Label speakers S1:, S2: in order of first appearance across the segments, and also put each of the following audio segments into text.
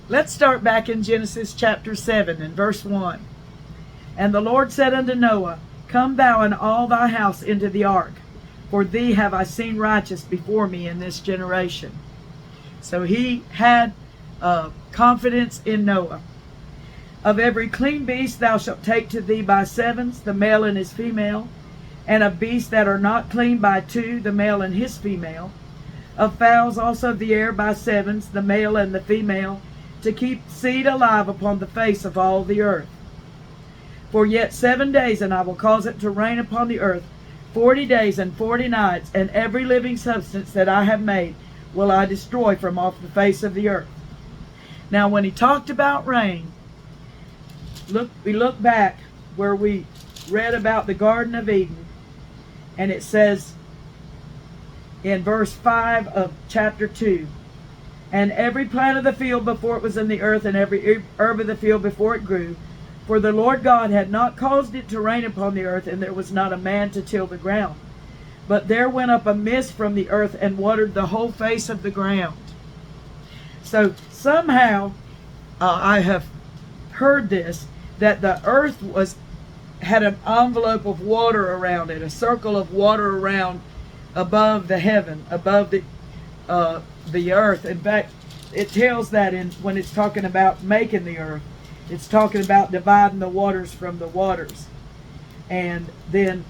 S1: Let's start back in Genesis chapter 7 and verse 1. And the Lord said unto Noah, Come thou and all thy house into the ark, for thee have I seen righteous before me in this generation. So he had confidence in Noah. Of every clean beast thou shalt take to thee by sevens, the male and his female, and of beasts that are not clean by two, the male and his female. Of fowls also of the air by sevens, the male and the female, to keep seed alive upon the face of all the earth. For yet 7 days, and I will cause it to rain upon the earth 40 days and 40 nights, and every living substance that I have made will I destroy from off the face of the earth. Now when he talked about rain, we look back where we read about the Garden of Eden, and it says in verse 5 of chapter 2, And every plant of the field before it was in the earth, and every herb of the field before it grew, for the Lord God had not caused it to rain upon the earth, and there was not a man to till the ground. But there went up a mist from the earth, and watered the whole face of the ground. So somehow, I have heard this, that the earth had an envelope of water around it, a circle of water around above the heaven, above the earth. In fact, it tells that when it's talking about making the earth, it's talking about dividing the waters from the waters. And then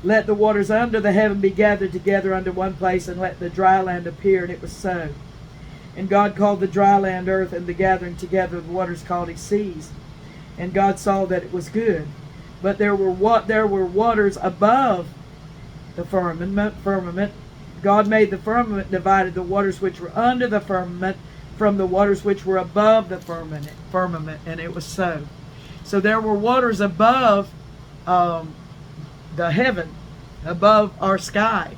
S1: let the waters under the heaven be gathered together unto one place, and let the dry land appear. And it was so. And God called the dry land earth, and the gathering together of the waters called he seas. And God saw that it was good. But there were waters above the firmament. God made the firmament, divided the waters which were under the firmament from the waters which were above the firmament, and it was so. So there were waters above the heaven, above our sky.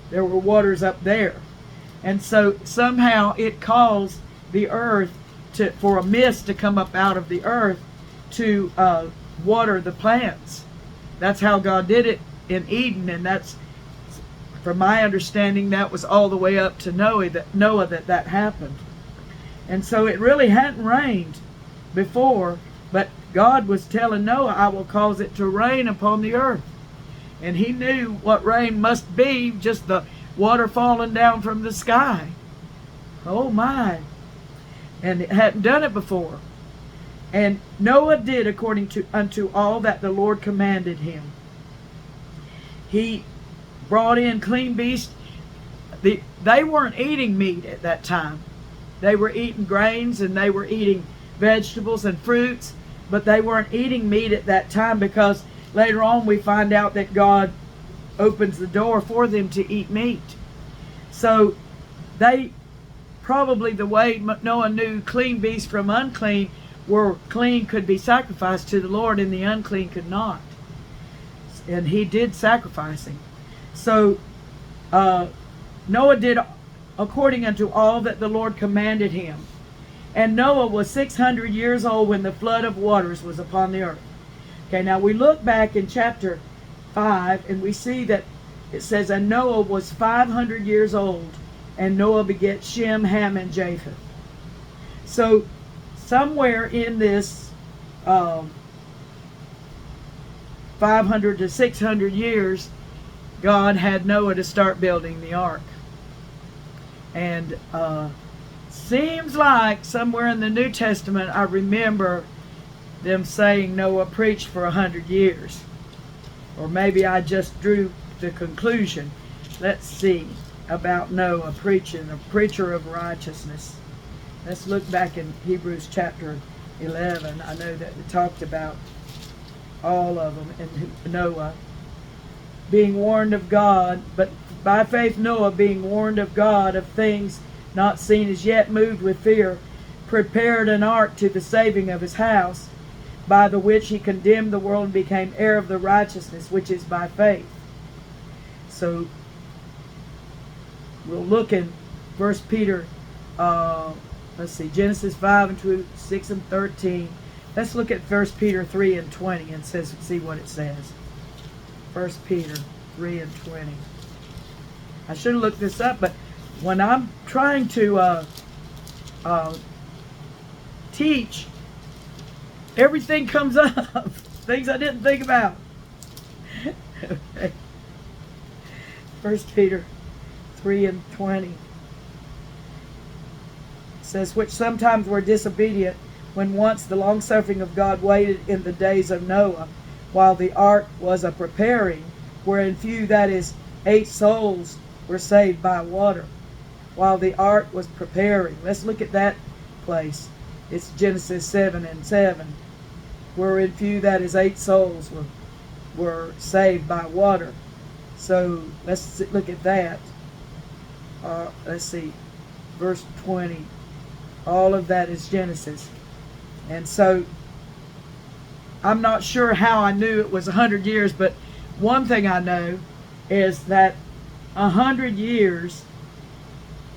S1: There were waters up there. And so somehow it caused the earth for a mist to come up out of the earth to water the plants. That's how God did it in Eden, and that's, from my understanding, that was all the way up to Noah that happened. And so it really hadn't rained before, but God was telling Noah, I will cause it to rain upon the earth. And he knew what rain must be, just the water falling down from the sky. Oh my. And it hadn't done it before. And Noah did according unto all that the Lord commanded him. He brought in clean beasts. They weren't eating meat at that time. They were eating grains, and they were eating vegetables and fruits, but they weren't eating meat at that time, because later on we find out that God opens the door for them to eat meat. So they probably, the way Noah knew clean beasts from unclean, were clean could be sacrificed to the Lord, and the unclean could not. And he did sacrificing. So Noah did according unto all that the Lord commanded him. And Noah was 600 years old when the flood of waters was upon the earth. Okay, now we look back in chapter 5, and we see that it says, And Noah was 500 years old, and Noah begat Shem, Ham, and Japheth. So somewhere in this 500 to 600 years, God had Noah to start building the ark. And seems like somewhere in the New Testament, I remember them saying Noah preached for 100 years. Or maybe I just drew the conclusion. Let's see about Noah preaching, a preacher of righteousness. Let's look back in Hebrews chapter 11. I know that we talked about all of them, and Noah being warned of God, but by faith Noah, being warned of God of things not seen as yet, moved with fear, prepared an ark to the saving of his house, by the which he condemned the world and became heir of the righteousness which is by faith. So we'll look in 1 Peter, let's see, Genesis 5 and 6 and 13. Let's look at 1 Peter 3 and 20 and see what it says. 1 Peter 3 and 20. I should have looked this up, but when I'm trying to teach, everything comes up. Things I didn't think about. Okay. 1 Peter 3:20 says, which sometimes were disobedient, when once the long-suffering of God waited in the days of Noah, while the ark was a preparing, wherein few, that is, 8 souls, were saved by water. While the ark was preparing. Let's look at that place. It's Genesis 7:7. Wherein few, that is, 8 souls, were saved by water. So let's look at that. Let's see, verse 20. All of that is Genesis. And so I'm not sure how I knew it was 100 years, but one thing I know is that 100 years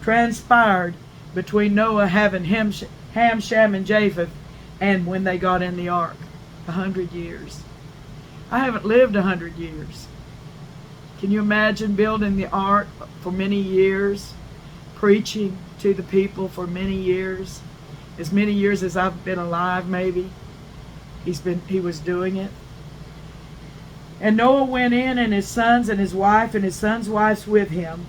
S1: transpired between Noah having Ham, Shem, and Japheth and when they got in the ark. 100 years. I haven't lived 100 years. Can you imagine building the ark for many years, preaching to the people for many years, as many years as I've been alive? Maybe he was doing it. And Noah went in, and his sons and his wife and his sons' wives with him,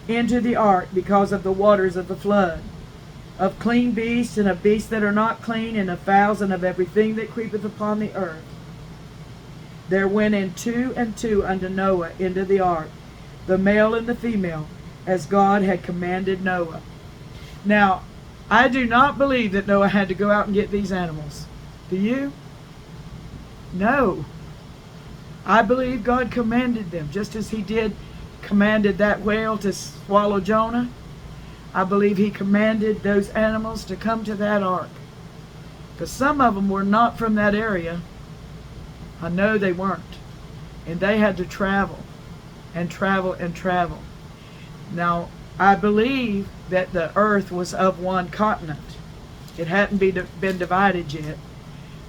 S1: into the ark because of the waters of the flood, of clean beasts and of beasts that are not clean, and of fowls and of everything that creepeth upon the earth. There went in 2 and 2 unto Noah into the ark, the male and the female, as God had commanded Noah. Now, I do not believe that Noah had to go out and get these animals. Do you? No. I believe God commanded them, just as he commanded that whale to swallow Jonah. I believe he commanded those animals to come to that ark. Because some of them were not from that area. I know they weren't. And they had to travel and travel and travel. Now, I believe that the earth was of one continent. It hadn't been divided yet.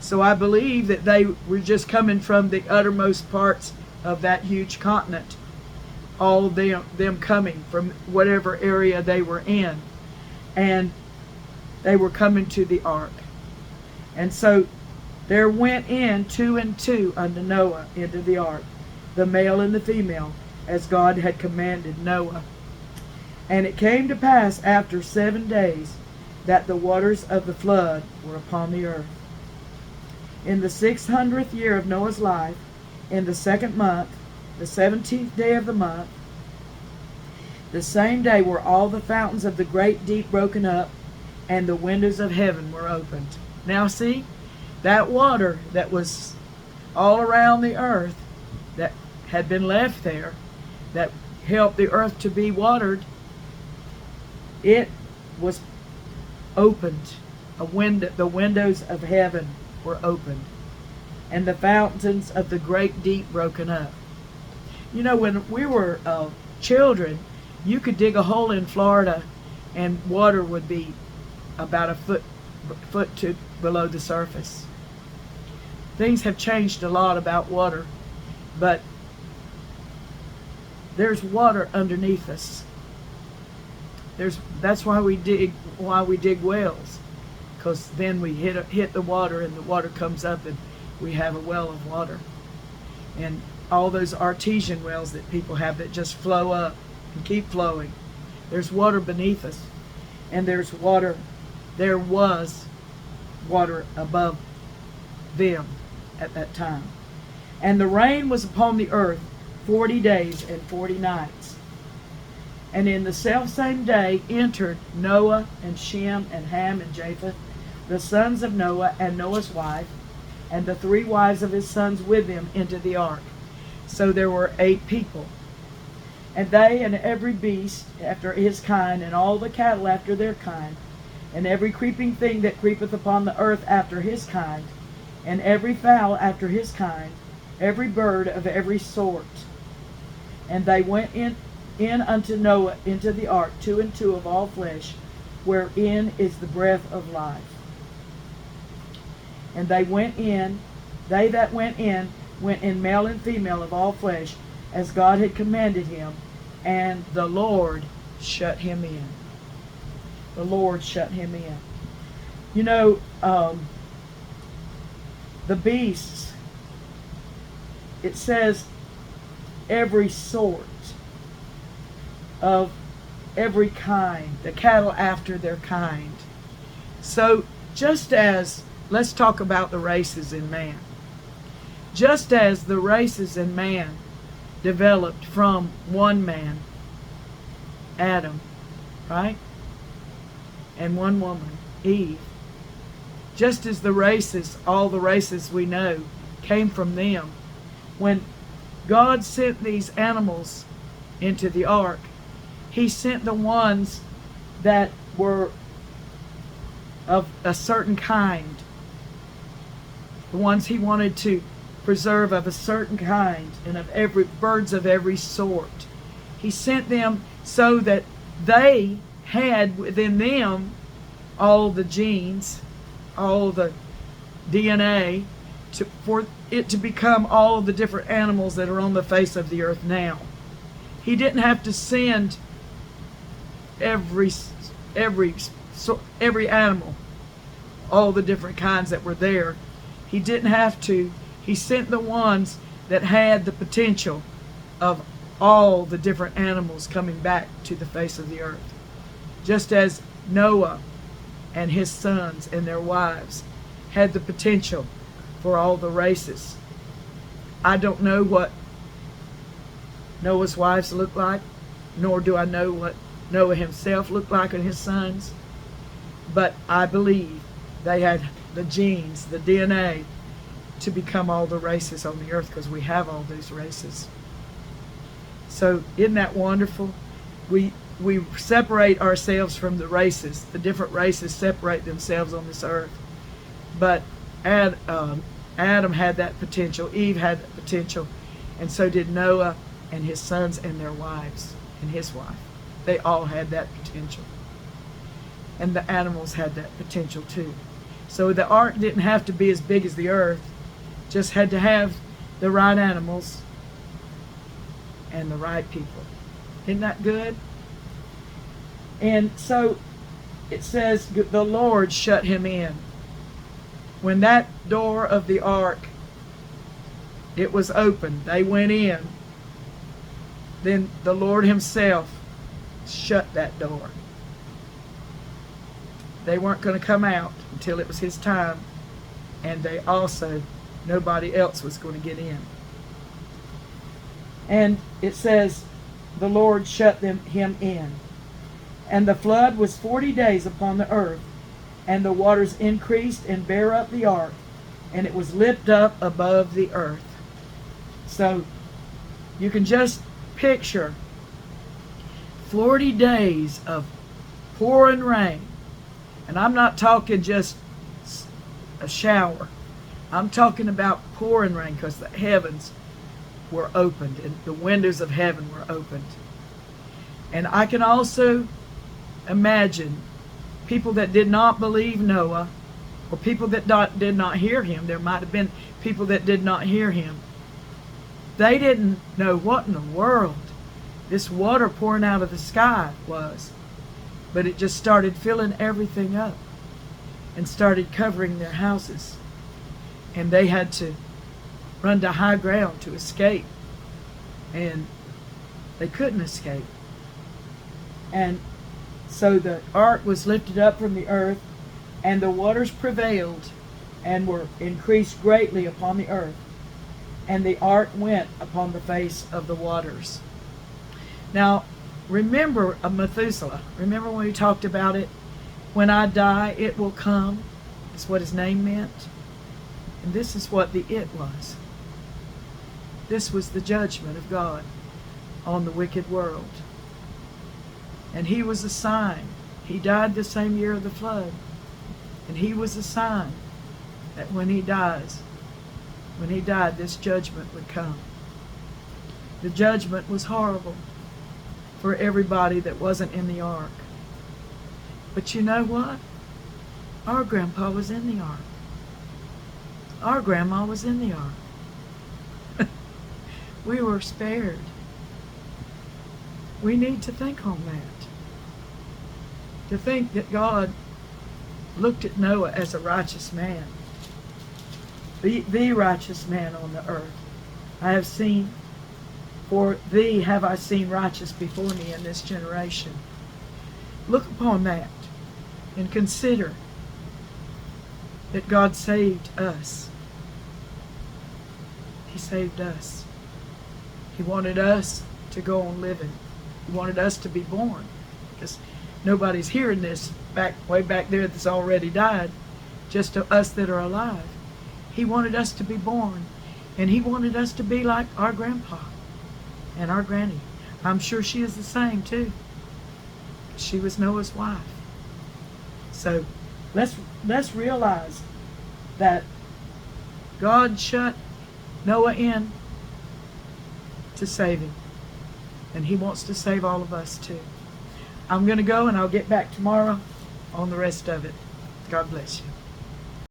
S1: So I believe that they were just coming from the uttermost parts of that huge continent. All them coming from whatever area they were in. And they were coming to the ark. And so there went in 2 and 2 unto Noah into the ark, the male and the female, as God had commanded Noah. And it came to pass after 7 days that the waters of the flood were upon the earth. In the 600th year of Noah's life, in the 2nd month, the 17th day of the month, the same day were all the fountains of the great deep broken up, and the windows of heaven were opened. Now see, that water that was all around the earth, that had been left there, that helped the earth to be watered, it was opened. The windows of heaven were opened, and the fountains of the great deep broken up. You know, when we were children, you could dig a hole in Florida and water would be about a foot to below the surface. Things have changed a lot about water, but there's water underneath us. That's why we dig wells, because then we hit the water, and the water comes up, and we have a well of water. And all those artesian wells that people have that just flow up and keep flowing, there's water beneath us, and there was water above them at that time. And the rain was upon the earth 40 days and 40 nights. And in the selfsame day entered Noah and Shem and Ham and Japheth, the sons of Noah, and Noah's wife, and the 3 wives of his sons with them, into the ark. So there were 8 people. And they and every beast after his kind, and all the cattle after their kind, and every creeping thing that creepeth upon the earth after his kind, and every fowl after his kind, every bird of every sort. And they went in unto Noah into the ark, 2 and 2 of all flesh, wherein is the breath of life. And they that went in male and female of all flesh, as God had commanded him, and the Lord shut him in. The Lord shut him in. You know, the beasts, it says every sort of every kind, the cattle after their kind. So just as, let's talk about the races in man. Just as the races in man developed from one man, Adam, right? And one woman, Eve. Just as the races, all the races we know, came from them. When God sent these animals into the ark, He sent the ones that were of a certain kind. The ones He wanted to preserve of a certain kind, and of every birds of every sort. He sent them so that they had within them all the genes, all the DNA, for it to become all of the different animals that are on the face of the earth now. He didn't have to send every animal, all the different kinds that were there. He didn't have to. He sent the ones that had the potential of all the different animals coming back to the face of the earth. Just as Noah and his sons and their wives had the potential for all the races. I don't know what Noah's wives looked like, nor do I know what Noah himself looked like and his sons, but I believe they had the genes, the DNA, to become all the races on the earth, because we have all those races. So isn't that wonderful? We separate ourselves from the races. The different races separate themselves on this earth. But Adam had that potential. Eve had that potential. And so did Noah and his sons and their wives and his wife. They all had that potential. And the animals had that potential too. So the ark didn't have to be as big as the earth. Just had to have the right animals and the right people. Isn't that good? And so it says the Lord shut him in. When that door of the ark, it was open, they went in, then the Lord Himself shut that door. They weren't going to come out until it was His time, and they also, nobody else was going to get in. And it says the Lord shut him in. And the flood was 40 days upon the earth, and the waters increased and bare up the ark, and it was lifted up above the earth. So you can just picture 40 days of pouring rain. And I'm not talking just a shower. I'm talking about pouring rain, because the heavens were opened and the windows of heaven were opened. And I can also imagine people that did not believe Noah, or people that did not hear him. There might have been people that did not hear him. They didn't know what in the world this water pouring out of the sky was. But it just started filling everything up and started covering their houses. And they had to run to high ground to escape. And they couldn't escape. And so the ark was lifted up from the earth, and the waters prevailed and were increased greatly upon the earth. And the ark went upon the face of the waters. Now, remember Methuselah. Remember when we talked about it? When I die, it will come. That's what his name meant. And this is what the it was. This was the judgment of God on the wicked world. And he was a sign. He died the same year of the flood. And he was a sign that when he died, this judgment would come. The judgment was horrible for everybody that wasn't in the ark. But you know what? Our grandpa was in the ark. Our grandma was in the ark. We were spared. We need to think on that. To think that God looked at Noah as a righteous man, the righteous man on the earth. I have seen, for thee have I seen righteous before me in this generation. Look upon that and consider that God saved us. He saved us. He wanted us to go on living. He wanted us to be born, because nobody's hearing this way back there that's already died, just to us that are alive. He wanted us to be born, and he wanted us to be like our grandpa and our granny. I'm sure she is the same too. She was Noah's wife. So let's realize that God shut Noah in to save him, and he wants to save all of us too. I'm going to go, and I'll get back tomorrow on the rest of it. God bless you.